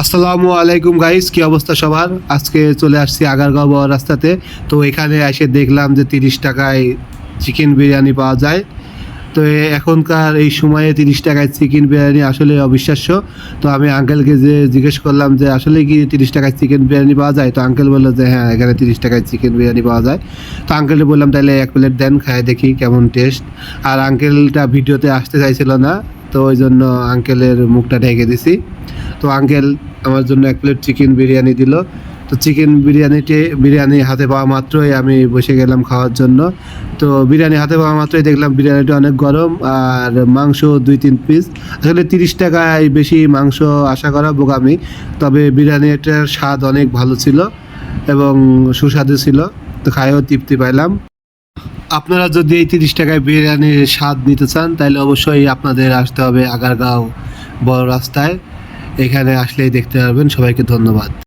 আসসালামু আলাইকুম গাইস, কি অবস্থা সবার? আজকে চলে আসছি আগারগাঁও বড় রাস্তাতে। তো এখানে এসে দেখলাম যে 30 টাকায় চিকেন বিরিয়ানি পাওয়া যায়। তো এখনকার এই সময়ে 30 টাকায় চিকেন বিরিয়ানি আসলে অবিশ্বাস্য। তো আমি আঙ্কেলকে যে জিজ্ঞেস করলাম যে আসলে কি 30 টাকায় চিকেন বিরিয়ানি পাওয়া যায়? তো আঙ্কেল বললো যে হ্যাঁ, এখানে 30 টাকায় চিকেন বিরিয়ানি পাওয়া যায়। তো আঙ্কেলকে বললাম তাহলে 1 প্লেট দেন, খায় দেখি কেমন টেস্ট। আর আঙ্কেলটা ভিডিওতে আসতে চাইছিল না, তো ওই জন্য আঙ্কেলের মুখটা ঢেকে দিছি। তো আঙ্কেল আমার জন্য 1 প্লেট চিকেন বিরিয়ানি দিল। তো চিকেন বিরিয়ানি হাতে পাওয়া মাত্রই আমি বসে গেলাম খাওয়ার জন্য। তো বিরিয়ানি হাতে পাওয়া মাত্রই দেখলাম বিরিয়ানিটা অনেক গরম, আর মাংস 2-3 পিস। আসলে 30 টাকায় বেশি মাংস আশা করা বোকামি। তবে বিরিয়ানিটার স্বাদ অনেক ভালো ছিল এবং সুস্বাদু ছিল। তো খাইও তৃপ্তি পাইলাম। আপনারা যদি এই 30 টাকায় বিরিয়ানির স্বাদ নিতে চান তাহলে অবশ্যই আপনাদের আসতে হবে আগারগাঁও বড় রাস্তায়। এখানে আসলেই দেখতে পারবেন। সবাইকে ধন্যবাদ।